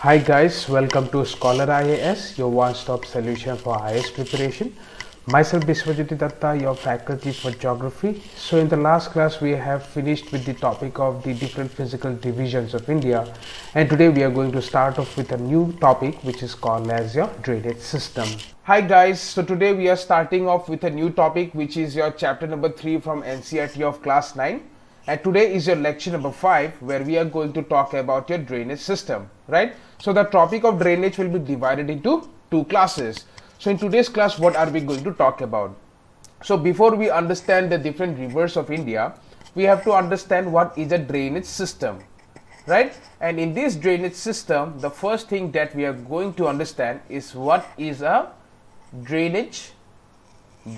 Hi guys, welcome to Skholar IAS, your one-stop solution for IAS preparation. Myself Biswajit Sir, your faculty for Geography. So in the last class we have finished with the topic of the different physical divisions of India, and today we are going to start off with a new topic which is called as your drainage system. Hi guys, so today we are starting off with a new topic which is your chapter number 3 from NCERT of class 9. And today is your lecture number 5 where we are going to talk about your drainage system, right? So the topic of drainage will be divided into two classes. So in today's class, what are we going to talk about? So before we understand the different rivers of India, we have to understand what is a drainage system, right? And in this drainage system, the first thing that we are going to understand is what is a drainage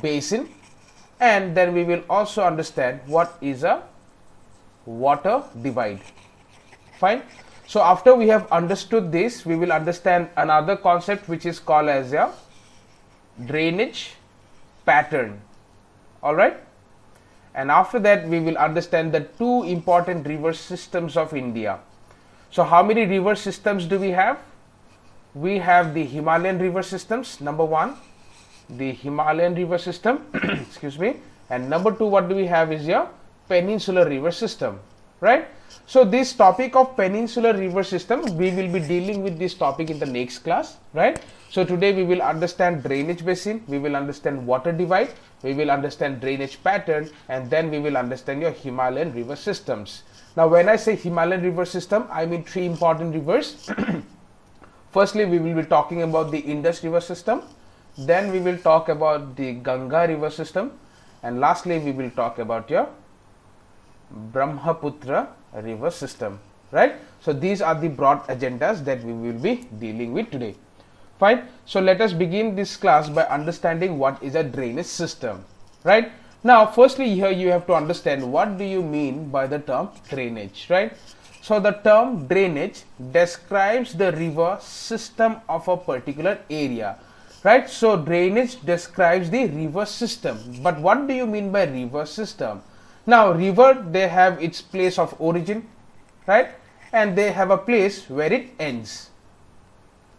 basin, and then we will also understand what is a water divide. Fine. So after we have understood this, we will understand another concept which is called as a drainage pattern. All right. And after that, we will understand the two important river systems of India. So how many river systems do we have? We have the Himalayan river systems, number 1, the Himalayan river system, excuse me, and number 2, what do we have is your peninsular river system, right? So this topic of peninsular river system, we will be dealing with this topic in the next class, right? So today we will understand drainage basin, we will understand water divide, we will understand drainage pattern, and then we will understand your Himalayan river systems. Now when I say Himalayan river system, I mean 3 important rivers. Firstly, we will be talking about the Indus river system, then we will talk about the Ganga river system, and lastly we will talk about your Brahmaputra river system, right? So these are the broad agendas that we will be dealing with today. Fine. So let us begin this class by understanding what is a drainage system, right? Now firstly here you have to understand what do you mean by the term drainage, right? So the term drainage describes the river system of a particular area, right? So drainage describes the river system, but what do you mean by river system? Now river, they have its place of origin, right, and they have a place where it ends,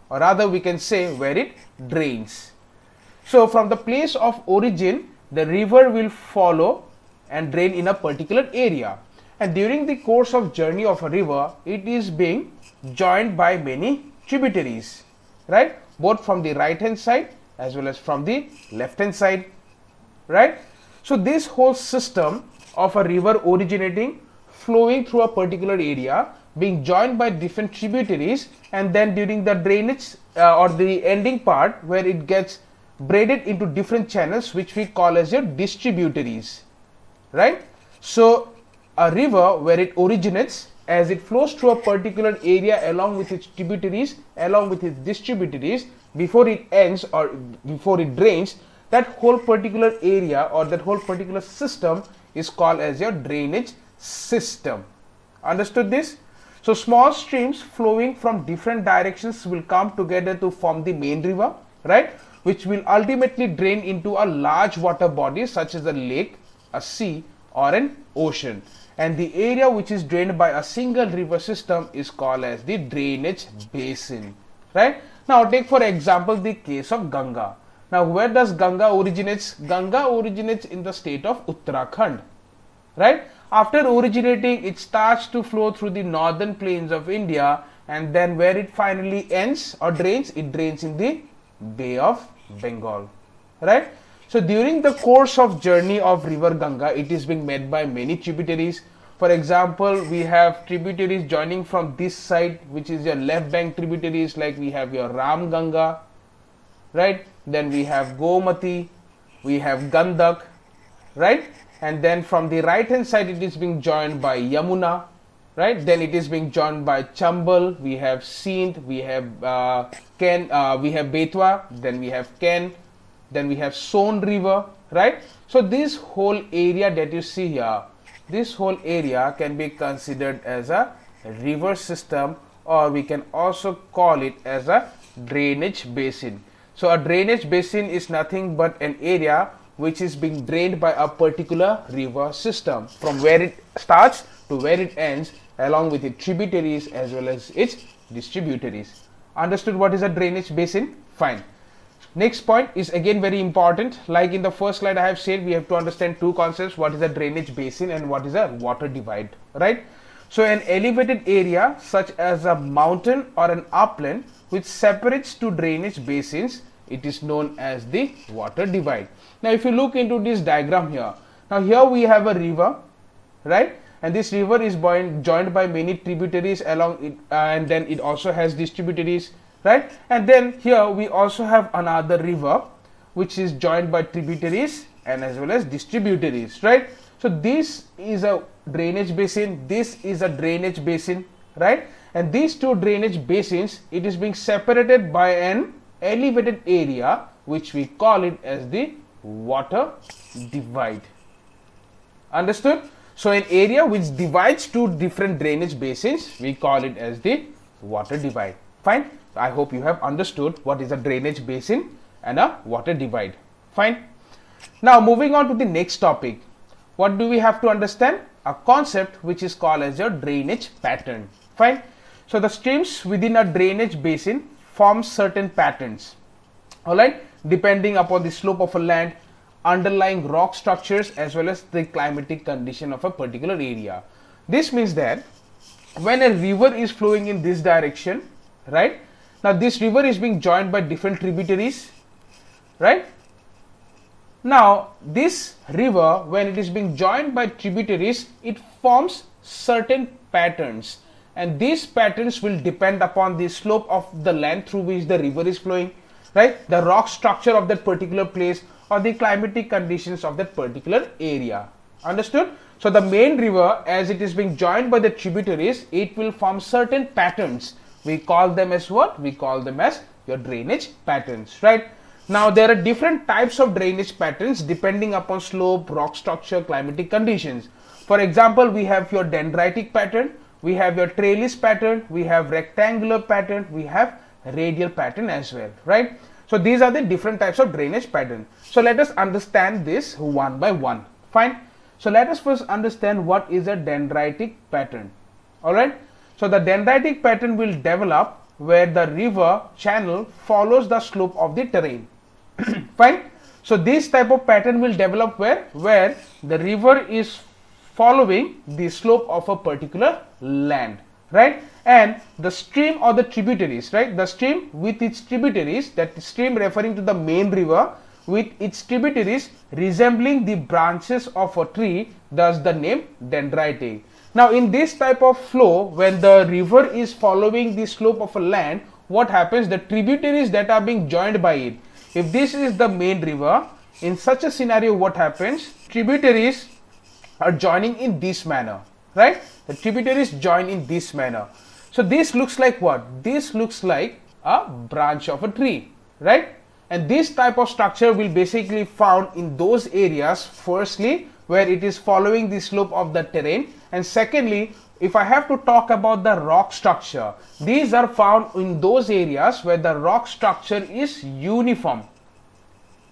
or rather we can say where it drains. So from the place of origin, the river will follow and drain in a particular area, and during the course of journey of a river, it is being joined by many tributaries, right, both from the right hand side as well as from the left hand side, right? So this whole system of a river originating, flowing through a particular area, being joined by different tributaries, and then during the drainage or the ending part where it gets braided into different channels which we call as your distributaries, right? So a river where it originates, as it flows through a particular area along with its tributaries, along with its distributaries, before it ends or before it drains, that whole particular area or that whole particular system is called as your drainage system. Understood this? So small streams flowing from different directions will come together to form the main river, right, which will ultimately drain into a large water body such as a lake, a sea, or an ocean. And the area which is drained by a single river system is called as the drainage basin, right? Now take for example the case of Ganga. Now where does Ganga originates? Ganga originates in the state of Uttarakhand, right? After originating, it starts to flow through the northern plains of India, and then where it finally ends or drains, it drains in the Bay of Bengal, right? So during the course of journey of river Ganga, it is being met by many tributaries. For example, we have tributaries joining from this side, which is your left bank tributaries, like we have your Ram Ganga, right? Then we have Gomati, we have Gandak, right? And then from the right hand side, it is being joined by Yamuna, right? Then it is being joined by Chambal, we have Sindh, we have we have Betwa, then we have Ken, then we have Son River, right? So this whole area that you see here, this whole area can be considered as a river system, or we can also call it as a drainage basin. So a drainage basin is nothing but an area which is being drained by a particular river system from where it starts to where it ends, along with its tributaries as well as its distributaries. Understood what is a drainage basin? Fine. Next point is again very important. Like in the first slide I have said, we have to understand two concepts: what is a drainage basin and what is a water divide, right? So an elevated area such as a mountain or an upland which separates two drainage basins, it is known as the water divide. Now if you look into this diagram here, now here we have a river, right? And this river is joined by many tributaries along it, and then it also has distributaries, right? And then here we also have another river which is joined by tributaries and as well as distributaries, right? So this is a drainage basin, this is a drainage basin, right? And these two drainage basins, it is being separated by an elevated area which we call it as the water divide. Understood? So an area which divides two different drainage basins, we call it as the water divide. Fine. I hope you have understood what is a drainage basin and a water divide. Fine. Now moving on to the next topic. What do we have to understand? A concept which is called as a drainage pattern. Fine. So the streams within a drainage basin form certain patterns. Alright. Depending upon the slope of a land, underlying rock structures as well as the climatic condition of a particular area. This means that when a river is flowing in this direction, right? Now this river is being joined by different tributaries, right? Now this river, when it is being joined by tributaries, it forms certain patterns, and these patterns will depend upon the slope of the land through which the river is flowing, right? The rock structure of that particular place or the climatic conditions of that particular area. Understood? So the main river, as it is being joined by the tributaries, it will form certain patterns. We call them as what? We call them as your drainage patterns, right? Now there are different types of drainage patterns depending upon slope, rock structure, climatic conditions. For example, we have your dendritic pattern, we have your trellis pattern, we have rectangular pattern, we have radial pattern as well, right? So these are the different types of drainage pattern. So let us understand this one by one. Fine. So let us first understand what is a dendritic pattern. Alright. So the dendritic pattern will develop where the river channel follows the slope of the terrain. Fine. So this type of pattern will develop where the river is following the slope of a particular land, right? And the stream or the tributaries, right? The stream with its tributaries, that stream referring to the main river with its tributaries resembling the branches of a tree, thus the name dendritic. Now in this type of flow, when the river is following the slope of a land, what happens? The tributaries that are being joined by it, if this is the main river, in such a scenario what happens? Tributaries are joining in this manner, right? The tributaries join in this manner. So this looks like what? This looks like a branch of a tree, right? And this type of structure will basically found in those areas, firstly where it is following the slope of the terrain, and secondly, if I have to talk about the rock structure, these are found in those areas where the rock structure is uniform,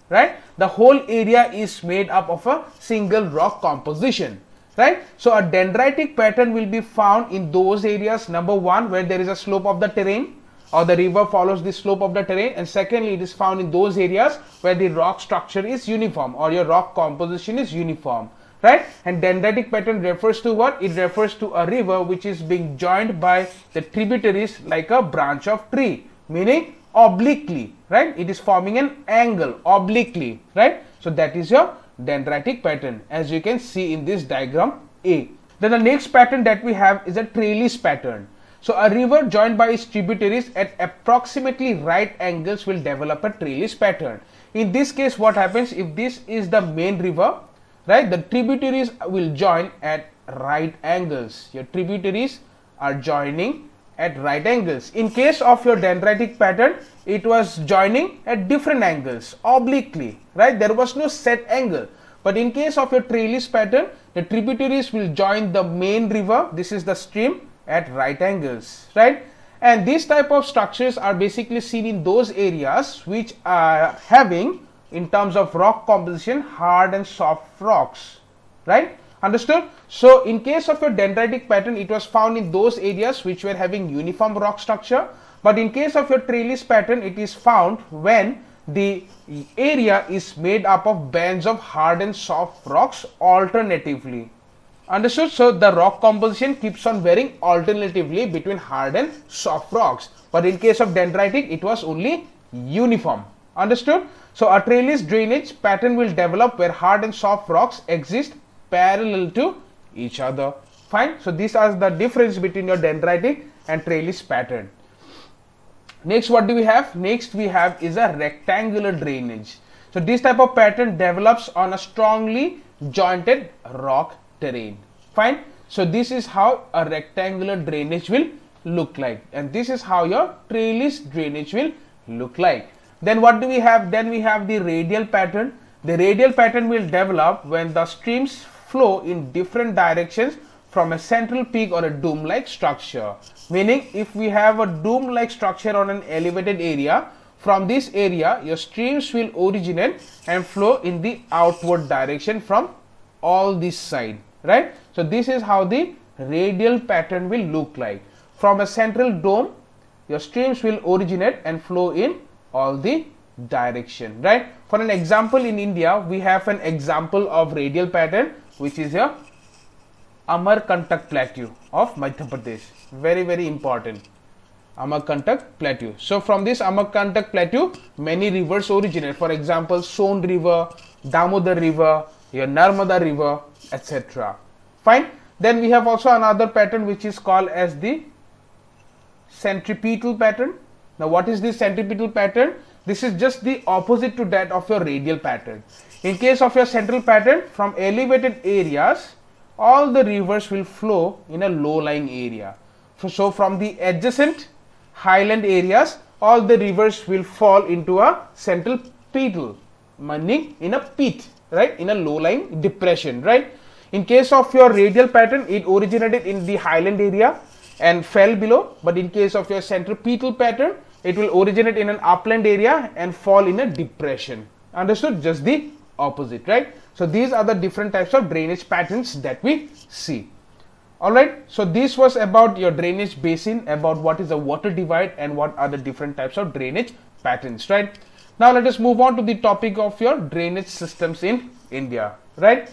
right? The whole area is made up of a single rock composition, right? So a dendritic pattern will be found in those areas, number one, where there is a slope of the terrain or the river follows the slope of the terrain, and secondly, it is found in those areas where the rock structure is uniform or your rock composition is uniform, right? And dendritic pattern refers to what? It refers to a river which is being joined by the tributaries like a branch of tree, meaning obliquely, right? It is forming an angle obliquely, right? So that is your dendritic pattern, as you can see in this diagram A. Then the next pattern that we have is a trellis pattern. So a river joined by its tributaries at approximately right angles will develop a trellis pattern. In this case, what happens? If this is the main river, right, the tributaries will join at right angles. Your tributaries are joining at right angles. In case of your dendritic pattern, it was joining at different angles, obliquely, right? There was no set angle. But in case of your trellis pattern, the tributaries will join the main river, this is the stream, at right angles, right? And these type of structures are basically seen in those areas which are having, in terms of rock composition, hard and soft rocks, right? Understood? So in case of your dendritic pattern, it was found in those areas which were having uniform rock structure, but in case of your trellis pattern, it is found when the area is made up of bands of hard and soft rocks alternatively. Understood? So the rock composition keeps on varying alternatively between hard and soft rocks, but in case of dendritic, it was only uniform. Understood? So a trellis drainage pattern will develop where hard and soft rocks exist parallel to each other. Fine. So these are the difference between your dendritic and trellis pattern. Next, what do we have? Next we have is a rectangular drainage. So this type of pattern develops on a strongly jointed rock terrain. Fine. So this is how a rectangular drainage will look like, and this is how your trellis drainage will look like. Then what do we have? Then we have the radial pattern. The radial pattern will develop when the streams flow in different directions from a central peak or a dome-like structure. Meaning, if we have a dome-like structure on an elevated area, from this area your streams will originate and flow in the outward direction from all this side, right? So this is how the radial pattern will look like. From a central dome, your streams will originate and flow in all the direction, right? For an example, in India we have an example of radial pattern, which is a Amarkantak plateau of Madhya Pradesh. Very important, Amarkantak plateau. So from this Amarkantak plateau, many rivers originate. For example, Son River, Damodar River, your Narmada River, etc. Fine. Then we have also another pattern which is called as the centripetal pattern. Now what is this centripetal pattern? This is just the opposite to that of your radial pattern. In case of your central pattern, from elevated areas, all the rivers will flow in a low-lying area. So from the adjacent highland areas, all the rivers will fall into a central petal, meaning in a pit, right? In a low-lying depression, right? In case of your radial pattern, it originated in the highland area and fell below, but in case of your centripetal pattern, it will originate in an upland area and fall in a depression. Understood? Just the opposite, right? So these are the different types of drainage patterns that we see. Alright, so this was about your drainage basin, about what is a water divide and what are the different types of drainage patterns, right? Now let us move on to the topic of your drainage systems in India, right?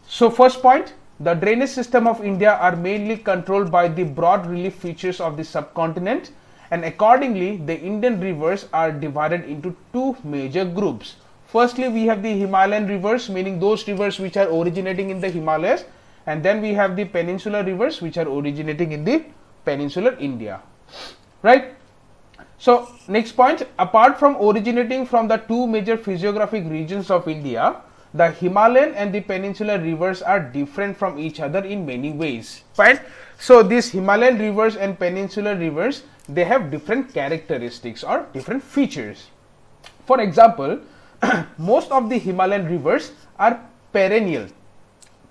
So first point, the drainage system of India are mainly controlled by the broad relief features of the subcontinent, and accordingly the Indian rivers are divided into two major groups. Firstly, we have the Himalayan rivers, meaning those rivers which are originating in the Himalayas, and then we have the peninsular rivers which are originating in the peninsular India, right? So next point, apart from originating from the two major physiographic regions of India, the Himalayan and the peninsular rivers are different from each other in many ways, fine? So these Himalayan rivers and peninsular rivers, they have different characteristics or different features. For example, most of the Himalayan rivers are perennial.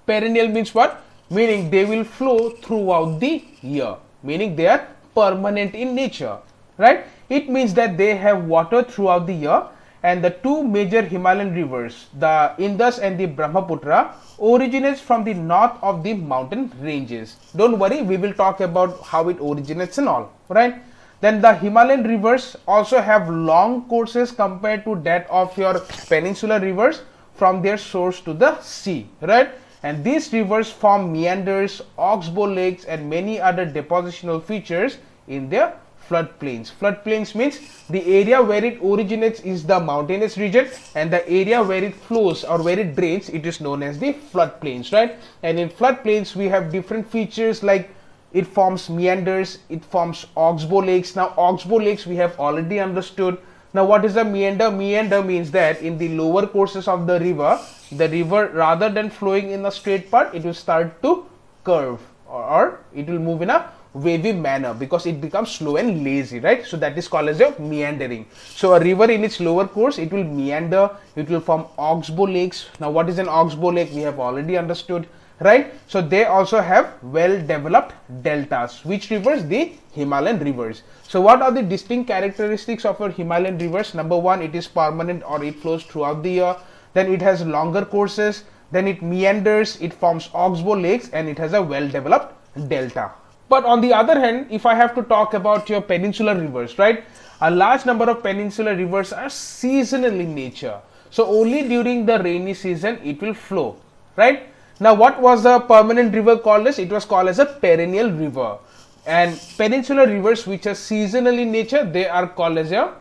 Perennial means what? Meaning they will flow throughout the year, meaning they are permanent in nature, right? It means that they have water throughout the year, and the two major Himalayan rivers, the Indus and the Brahmaputra, originates from the north of the mountain ranges. Don't worry, we will talk about how it originates and all, right? Then the Himalayan rivers also have long courses compared to that of your peninsular rivers from their source to the sea, right? And these rivers form meanders, oxbow lakes, and many other depositional features in their floodplains. Floodplains means the area where it originates is the mountainous region, and the area where it flows or where it drains, it is known as the floodplains, right? And in floodplains we have different features like it forms meanders, it forms oxbow lakes. Now oxbow lakes we have already understood. Now what is a meander? Meander means that in the lower courses of the river rather than flowing in a straight path, it will start to curve or it will move in a wavy manner because it becomes slow and lazy, right? So that is called as a meandering. So a river in its lower course, it will meander, it will form oxbow lakes. Now what is an oxbow lake? We have already understood, right? So they also have well developed deltas. Which rivers? The Himalayan rivers. So what are the distinct characteristics of our Himalayan rivers? Number one, it is permanent or it flows throughout the year. Then it has longer courses. then it meanders, it forms oxbow lakes, and it has a well developed delta. But on the other hand, if I have to talk about your peninsular rivers, right, a large number of peninsular rivers are seasonal in nature. So only during the rainy season it will flow, right? Now what was the permanent river called as? It was called as a perennial river. And peninsular rivers which are seasonal in nature, they are called as your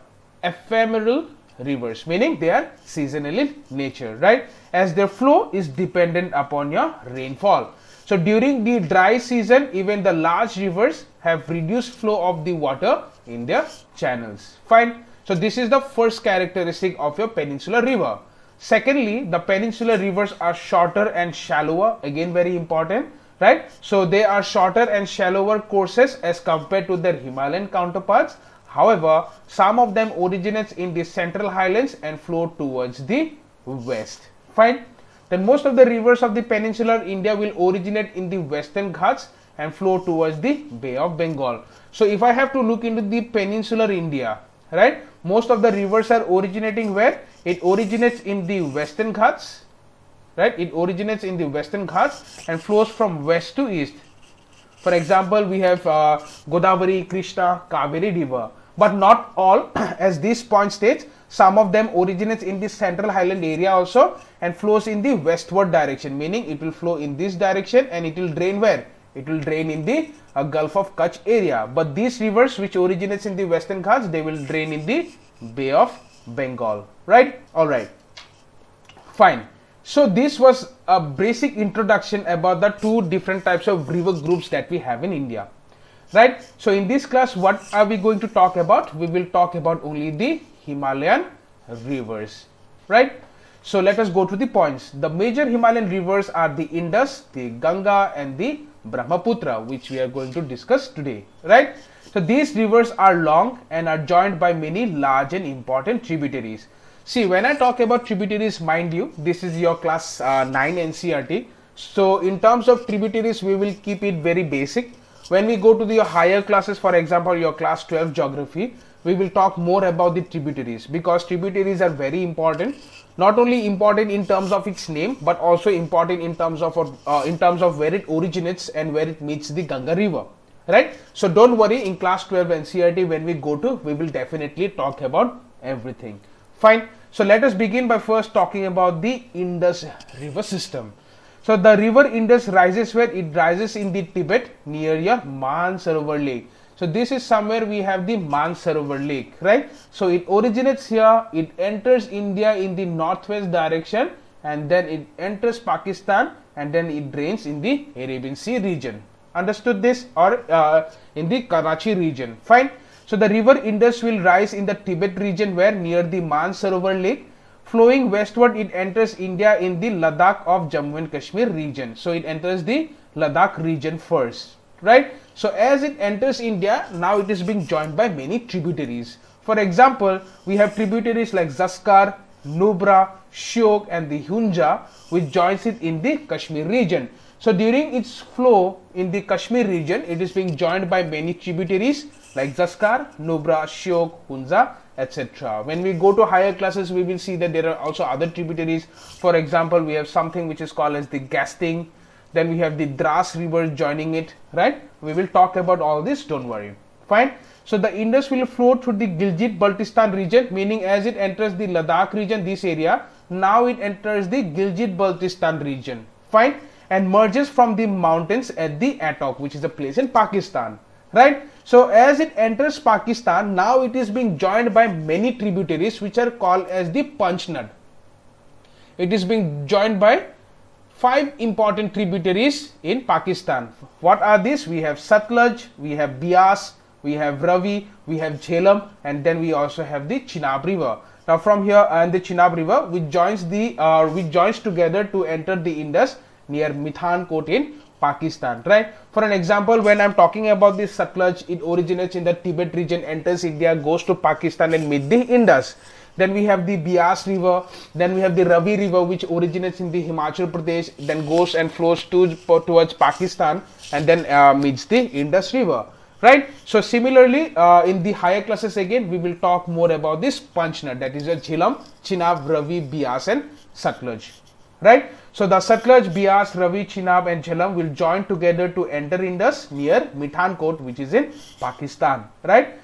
ephemeral rivers, meaning they are seasonal in nature, right? As their flow is dependent upon your rainfall. So during the dry season, even the large rivers have reduced flow of the water in their channels. Fine. So this is the first characteristic of your peninsular river. Secondly, the peninsular rivers are shorter and shallower. Again, very important, right? So they are shorter and shallower courses as compared to their Himalayan counterparts. However, some of them originates in the central highlands and flow towards the west. Fine. Then most of the rivers of the peninsular India will originate in the western Ghats and flow towards the Bay of Bengal. So if I have to look into the peninsular India, right, most of the rivers are originating where? It originates in the western Ghats, right? It originates in the western Ghats and flows from west to east. For example, we have Godavari, Krishna, Kaveri river, but not all. As this point states, some of them originates in the central highland area also and flows in the westward direction, meaning it will flow in this direction and it will drain where? It will drain in the Gulf of Kutch area. But these rivers which originates in the western Ghats, they will drain in the Bay of Bengal, right? All right, fine. So this was a basic introduction about the two different types of river groups that we have in India, right? So in this class, what are we going to talk about? We will talk about only the Himalayan rivers, right? So let us go to the points. The major Himalayan rivers are the Indus, the Ganga, and the Brahmaputra, which we are going to discuss today, right? So these rivers are long and are joined by many large and important tributaries. See, when I talk about tributaries, mind you, this is your class 9 NCERT. So in terms of tributaries, we will keep it very basic. When we go to the higher classes, for example, your class 12 geography, we will talk more about the tributaries, because tributaries are very important. Not only important in terms of its name, but also important in terms of where it originates and where it meets the Ganga River, right? So don't worry, in class 12 NCERT, when we go to, we will definitely talk about everything. Fine. So let us begin by first talking about the Indus river system. So the river Indus rises where? It rises in the Tibet near your Mansarovar Lake. So this is somewhere we have the Mansarovar Lake, right? So it originates here, it enters India in the northwest direction, and then it enters Pakistan, and then it drains in the Arabian Sea region. Understood this? Or in the Karachi region. Fine. So the river Indus will rise in the Tibet region where near the Mansarovar Lake. Flowing westward, it enters India in the Ladakh of Jammu and Kashmir region. So it enters the Ladakh region first, right? So as it enters India, now it is being joined by many tributaries. For example, we have tributaries like Zaskar, Nubra, Shyok, and the Hunja, which joins it in the Kashmir region. So during its flow in the Kashmir region, it is being joined by many tributaries like Zaskar, Nubra, Shyok, Hunza, etc. When we go to higher classes, we will see that there are also other tributaries. For example, we have something which is called as the Gasting. Then we have the Dras river joining it, right? We will talk about all this, don't worry. Fine. So the Indus will flow through the Gilgit-Baltistan region, meaning as it enters the Ladakh region, this area, now it enters the Gilgit-Baltistan region. Fine. And merges from the mountains at the Attock, which is a place in Pakistan, right? So as it enters Pakistan, now it is being joined by many tributaries which are called as the Panchnad. It is being joined by 5 important tributaries in Pakistan. What are these? We have Satluj, we have Bias, we have Ravi, we have Jhelum, and then we also have the Chenab river. Now from here, and the Chenab river which joins together to enter the Indus near Mithankot in Pakistan, right? For an example, when I'm talking about this Satluj, it originates in the Tibet region, enters India, goes to Pakistan and meets the Indus. Then we have the Bias river, then we have the Ravi river which originates in the Himachal Pradesh, then goes and flows towards Pakistan and then meets the Indus river, right? So similarly, in the higher classes again, we will talk more about this Panchnad, that is a Jhelum, Chenab, Ravi, Bias and Satluj. right? So the Satluj, Beas, Ravi, Chenab and Jhelum will join together to enter Indus near Mithankot, which is in Pakistan, right?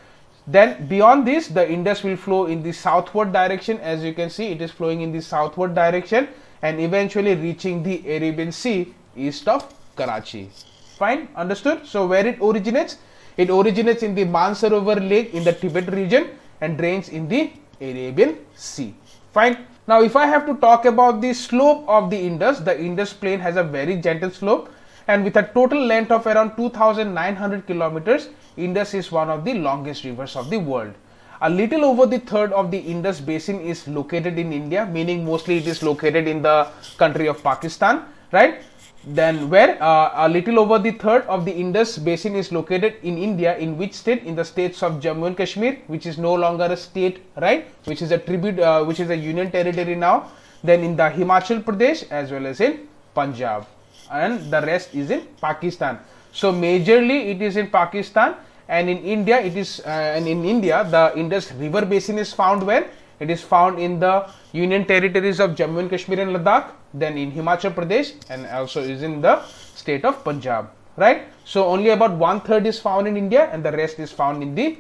Then beyond this, the Indus will flow in the southward direction. As you can see, it is flowing in the southward direction and eventually reaching the Arabian Sea east of Karachi. Fine, understood? So where it originates? It originates in the Mansarovar Lake in the Tibet region and drains in the Arabian Sea. Fine. Now if I have to talk about the slope of the Indus plain has a very gentle slope, and with a total length of around 2,900 kilometers, Indus is one of the longest rivers of the world. A little over the third of the Indus basin is located in India, meaning mostly it is located in the country of Pakistan, right? Then where a little over the third of the Indus basin is located in India, in which state? In the states of Jammu and Kashmir, which is no longer a state, right? Which is a tribute, which is a union territory now. Then in the Himachal Pradesh as well as in Punjab, and the rest is in Pakistan. So majorly it is in Pakistan, and in India it is the Indus river basin is found where? It is found in the union territories of Jammu and Kashmir and Ladakh, then in Himachal Pradesh, and also is in the state of Punjab, right? So only about 1/3 is found in India and the rest is found in the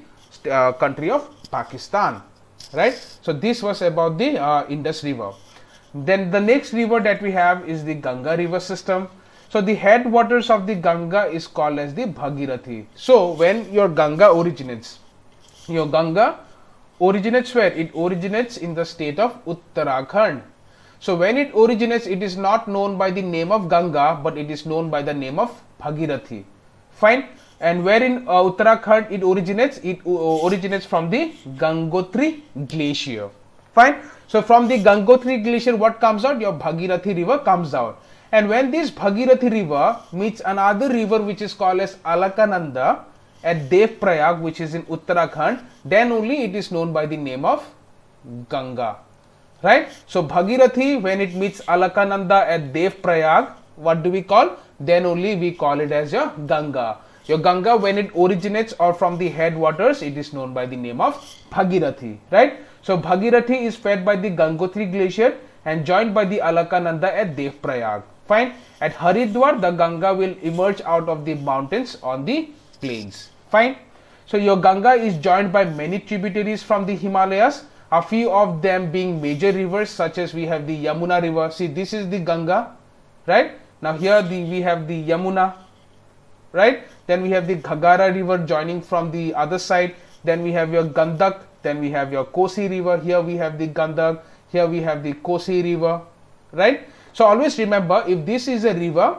country of Pakistan, right? So this was about the Indus river. Then the next river that we have is the Ganga river system. So the headwaters of the Ganga is called as the Bhagirathi. So when your Ganga originates where? It originates in the state of Uttarakhand. So when it originates, it is not known by the name of Ganga, but it is known by the name of Bhagirathi. Fine. And where in Uttarakhand it originates from the Gangotri glacier. Fine. So from the Gangotri glacier, what comes out? Your Bhagirathi river comes out. And when this Bhagirathi river meets another river which is called as Alakananda at Devprayag, which is in Uttarakhand, then only it is known by the name of Ganga, right? So Bhagirathi, when it meets Alakananda at Devprayag, what do we call? Then only we call it as your Ganga. Your Ganga, when it originates or from the headwaters, it is known by the name of Bhagirathi, right? So Bhagirathi is fed by the Gangotri glacier and joined by the Alakananda at Devprayag. Fine. At Haridwar, the Ganga will emerge out of the mountains on the plains. Fine. So your Ganga is joined by many tributaries from the Himalayas, a few of them being major rivers such as we have the Yamuna river. See, this is the Ganga, right? Now here we have the Yamuna, right? Then we have the Ghagara river joining from the other side. Then we have your Gandak. Then we have your Kosi river. Here we have the Gandak. Here we have the Kosi river, right? So always remember, if this is a river,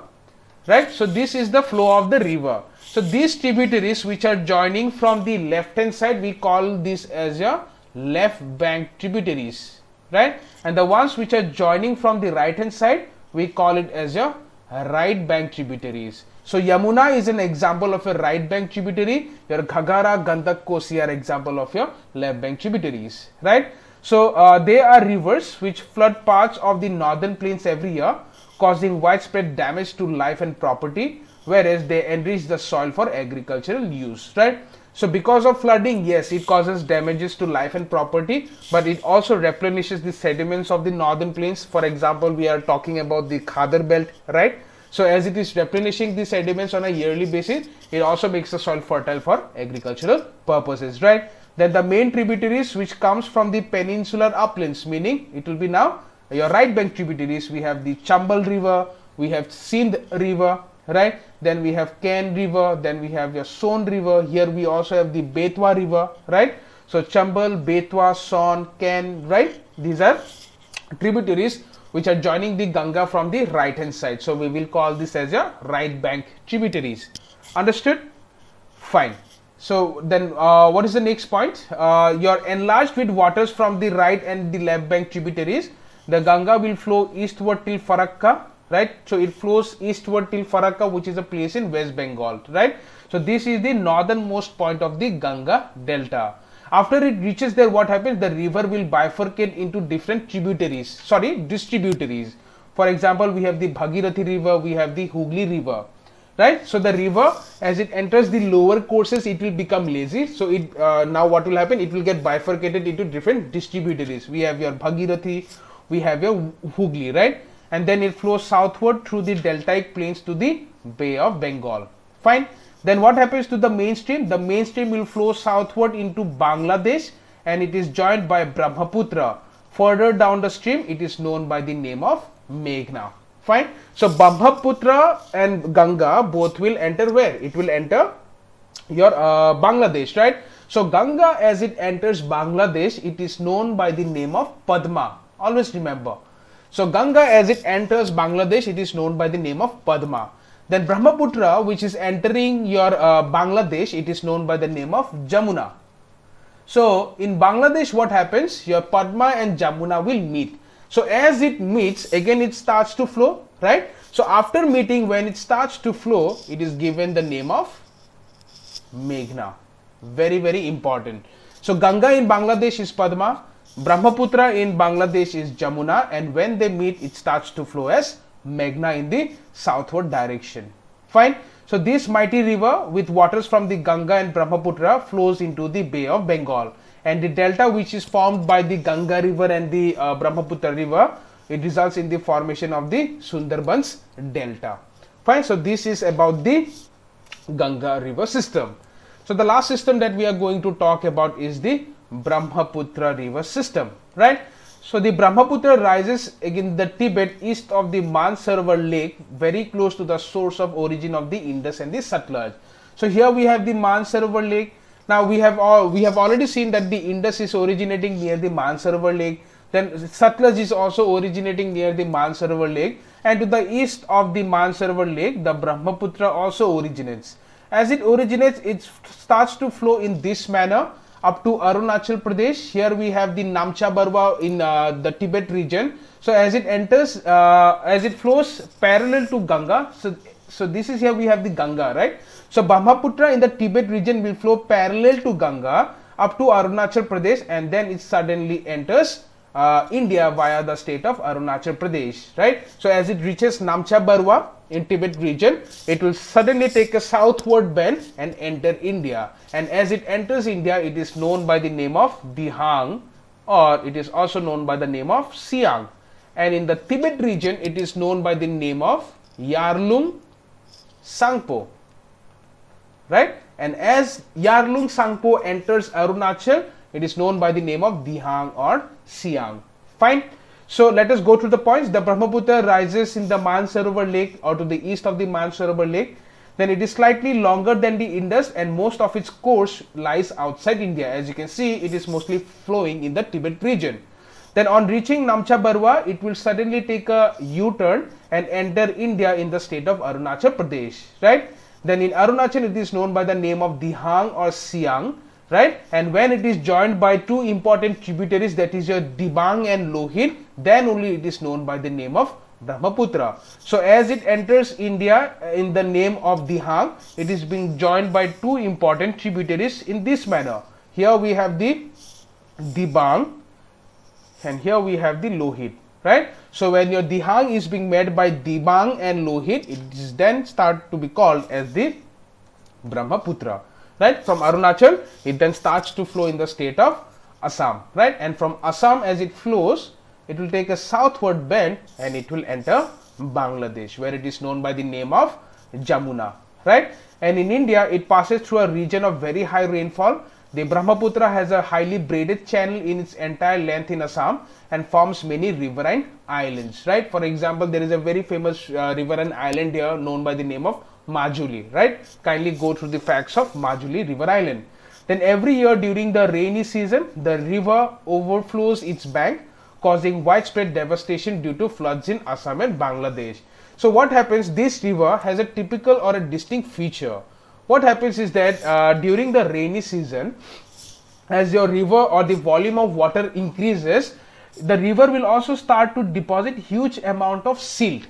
right? So this is the flow of the river. So these tributaries which are joining from the left hand side, we call this as your left bank tributaries, right? And the ones which are joining from the right hand side, we call it as your right bank tributaries. So Yamuna is an example of a right bank tributary. Your Ghagara, Gandak, Kosi are example of your left bank tributaries, right? So they are rivers which flood parts of the northern plains every year, causing widespread damage to life and property, whereas they enrich the soil for agricultural use, right? So because of flooding, yes, it causes damages to life and property, but it also replenishes the sediments of the northern plains. For example, we are talking about the Khadar belt, right? So as it is replenishing the sediments on a yearly basis, it also makes the soil fertile for agricultural purposes, right? Then the main tributaries which comes from the peninsular uplands, meaning it will be now your right bank tributaries. We have the Chambal river, we have Sindh river, right? Then we have Ken river, then we have your Son river. Here we also have the Betwa river, right? So Chambal, Betwa, Son, Ken, right? These are tributaries which are joining the Ganga from the right hand side. So we will call this as your right bank tributaries. Understood? Fine. So then what is the next point? Your enlarged with waters from the right and the left bank tributaries, the Ganga will flow eastward till Farakka, right? So it flows eastward till Farakka, which is a place in West Bengal, right? So this is the northernmost point of the Ganga delta. After it reaches there, what happens? The river will bifurcate into different distributaries. For example, we have the Bhagirathi river, we have the Hooghly river, right? So the river, as it enters the lower courses, it will become lazy. So it now what will happen? It will get bifurcated into different distributaries. We have your Bhagirathi, we have your Hooghly, right? and then it flows southward through the deltaic plains to the Bay of Bengal. Fine. Then what happens to the mainstream? The mainstream will flow southward into Bangladesh, and it is joined by Brahmaputra. Further down the stream, it is known by the name of Meghna. Fine. So Brahmaputra and Ganga both will enter where? It will enter your Bangladesh, right? So Ganga, as it enters Bangladesh, it is known by the name of Padma. Always remember. So Ganga, as it enters Bangladesh, it is known by the name of Padma. Then Brahmaputra, which is entering your Bangladesh, it is known by the name of Jamuna. So in Bangladesh, what happens? Your Padma and Jamuna will meet. So as it meets, again it starts to flow, right? So after meeting, when it starts to flow, it is given the name of Meghna. Very, very important. So Ganga in Bangladesh is Padma, Brahmaputra in Bangladesh is Jamuna, and when they meet, it starts to flow as Meghna in the southward direction. Fine. So this mighty river with waters from the Ganga and Brahmaputra flows into the Bay of Bengal, and the delta which is formed by the Ganga River and the Brahmaputra River, it results in the formation of the Sundarbans Delta. Fine. So this is about the Ganga River system. So the last system that we are going to talk about is the Brahmaputra River system, right? So the Brahmaputra rises in the Tibet east of the Mansarovar Lake, very close to the source of origin of the Indus and the Satluj. So here we have the Mansarovar Lake. Now we have already seen that the Indus is originating near the Mansarovar Lake. Then Satluj is also originating near the Mansarovar Lake, and to the east of the Mansarovar Lake, the Brahmaputra also originates. As it originates, it starts to flow in this manner up to Arunachal Pradesh. Here we have the Namcha Barwa in the Tibet region. So as it enters, as it flows parallel to Ganga, so this is here we have the Ganga, right? So Brahmaputra in the Tibet region will flow parallel to Ganga up to Arunachal Pradesh, and then it suddenly enters India via the state of Arunachal Pradesh, right? So as it reaches Namcha Barwa in Tibet region, it will suddenly take a southward bend and enter India. And as it enters India, it is known by the name of Dihang, or it is also known by the name of Siang. And in the Tibet region, it is known by the name of Yarlung Sangpo, right? And as Yarlung Sangpo enters Arunachal, it is known by the name of Dihang or Siang. Fine. So let us go to the points. The Brahmaputra rises in the Mansarovar Lake, or to the east of the Mansarovar Lake. Then it is slightly longer than the Indus, and most of its course lies outside India. As you can see, it is mostly flowing in the Tibet region. Then on reaching Namcha Barwa, it will suddenly take a U-turn and enter India in the state of Arunachal Pradesh, right? Then in Arunachal, it is known by the name of Dihang or Siang, right? And when it is joined by two important tributaries, that is your Dibang and Lohit, then only it is known by the name of Brahmaputra. So as it enters India in the name of Dihang, it is being joined by two important tributaries in this manner. Here we have the Dibang, and here we have the Lohit, right? So when your Dihang is being made by Dibang and Lohit, it is then start to be called as the Brahmaputra, right? From Arunachal, it then starts to flow in the state of Assam, right? And from Assam, as it flows, it will take a southward bend and it will enter Bangladesh, where it is known by the name of Jamuna, right? And in India, it passes through a region of very high rainfall. The Brahmaputra has a highly braided channel in its entire length in Assam and forms many riverine islands, right? For example, there is a very famous riverine island here known by the name of Majuli, right? Kindly go through the facts of Majuli River Island. Then every year during the rainy season, the river overflows its bank, causing widespread devastation due to floods in Assam and Bangladesh. So what happens, this river has a typical or a distinct feature. What happens is that during the rainy season, as your river or the volume of water increases, the river will also start to deposit huge amount of silt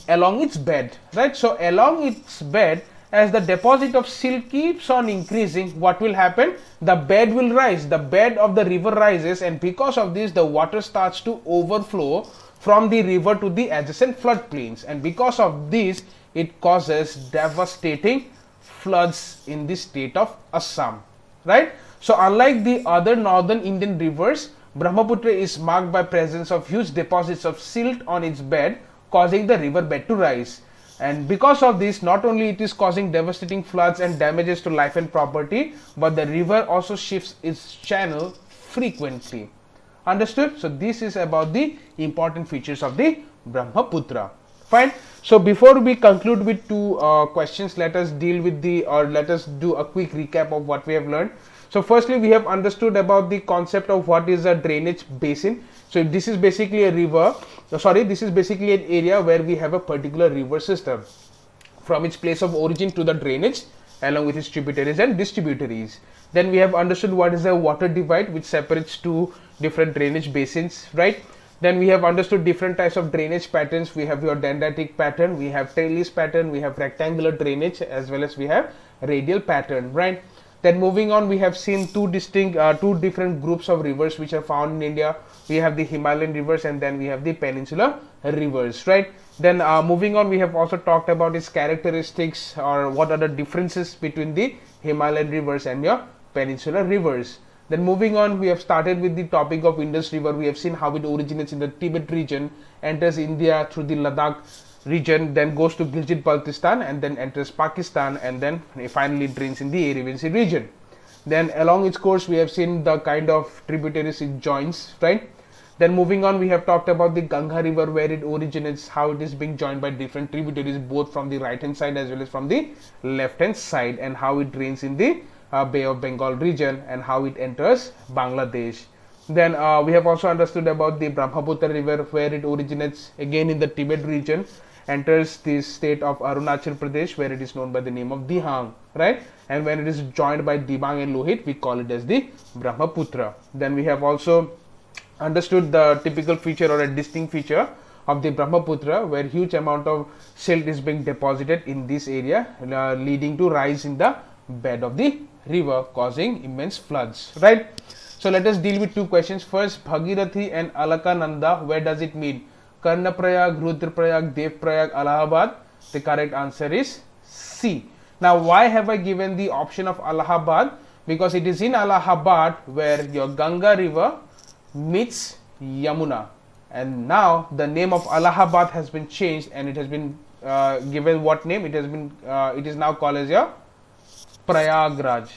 along its bed, right? So along its bed, as the deposit of silt keeps on increasing, what will happen? The bed will rise, the bed of the river rises, and because of this, the water starts to overflow from the river to the adjacent floodplains, and because of this, it causes devastating floods in the state of Assam, right? So unlike the other northern Indian rivers, Brahmaputra is marked by presence of huge deposits of silt on its bed, causing the river bed to rise. And because of this, not only it is causing devastating floods and damages to life and property, but the river also shifts its channel frequently. Understood? So this is about the important features of the Brahmaputra. Fine. So before we conclude with two questions, let us deal with let us do a quick recap of what we have learned. So firstly, we have understood about the concept of what is a drainage basin. So this is basically a river, this is basically an area where we have a particular river system from its place of origin to the drainage along with its tributaries and distributaries. Then we have understood what is a water divide, which separates two different drainage basins, right? Then we have understood different types of drainage patterns. We have your dendritic pattern, we have trellis pattern, we have rectangular drainage, as well as we have radial pattern, right? Then moving on, we have seen two different groups of rivers which are found in India. We have the Himalayan rivers and then we have the peninsular rivers, right? Then moving on, we have also talked about its characteristics, or what are the differences between the Himalayan rivers and your peninsular rivers. Then moving on, we have started with the topic of Indus River. We have seen how it originates in the Tibet region, enters India through the Ladakh region, then goes to Gilgit-Baltistan and then enters Pakistan, and then finally drains in the Arabian Sea region. Then along its course, we have seen the kind of tributaries it joins, right? Then moving on, we have talked about the Ganga River, where it originates, how it is being joined by different tributaries, both from the right hand side as well as from the left hand side, and how it drains in the Bay of Bengal region and how it enters Bangladesh. Then we have also understood about the Brahmaputra River, where it originates again in the Tibet region, enters the state of Arunachal Pradesh, where it is known by the name of Dihang, right? And when it is joined by Dibang and Lohit, we call it as the Brahmaputra. Then we have also understood the typical feature or a distinct feature of the Brahmaputra, where huge amount of silt is being deposited in this area, leading to rise in the bed of the river, causing immense floods, right? So let us deal with two questions. First, Bhagirathi and Alakananda, where does it mean? Karnaprayag, Rudraprayag, Devprayag, Allahabad. The correct answer is C. Now, why have I given the option of Allahabad? Because it is in Allahabad where your Ganga River meets Yamuna, and now the name of Allahabad has been changed and it has been given what name? It is now called as your Prayagraj.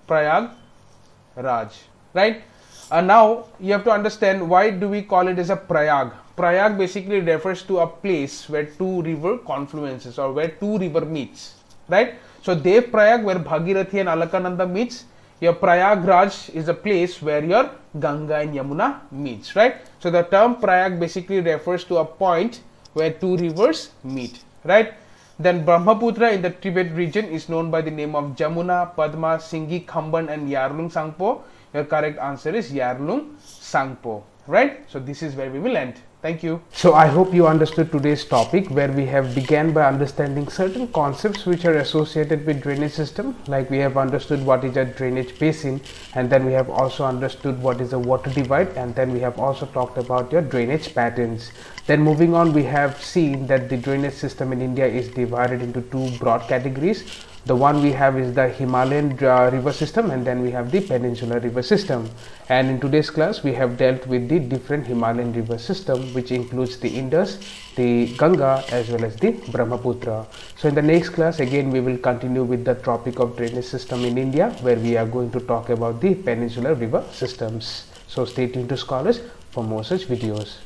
Prayagraj, right? Now you have to understand, why do we call it as a Prayag? Prayag basically refers to a place where two river confluences, or where two river meets, right? So Dev Prayag, where Bhagirathi and Alakananda meets. Your Prayagraj is a place where your Ganga and Yamuna meets, right? So the term Prayag basically refers to a point where two rivers meet, right? Then Brahmaputra in the Tibet region is known by the name of Jamuna, Padma, Singhi, Khamban and Yarlung Sangpo. Your correct answer is Yarlung Sangpo, right? So this is where we will end. Thank you. So I hope you understood today's topic, where we have began by understanding certain concepts which are associated with drainage system. Like we have understood what is a drainage basin, and then we have also understood what is a water divide, and then we have also talked about your drainage patterns. Then moving on, we have seen that the drainage system in India is divided into two broad categories. The one we have is the Himalayan river system, and then we have the peninsular river system. And in today's class, we have dealt with the different Himalayan river system, which includes the Indus, the Ganga, as well as the Brahmaputra. So in the next class, again, we will continue with the topic of drainage system in India, where we are going to talk about the peninsular river systems. So stay tuned to Scholars for more such videos.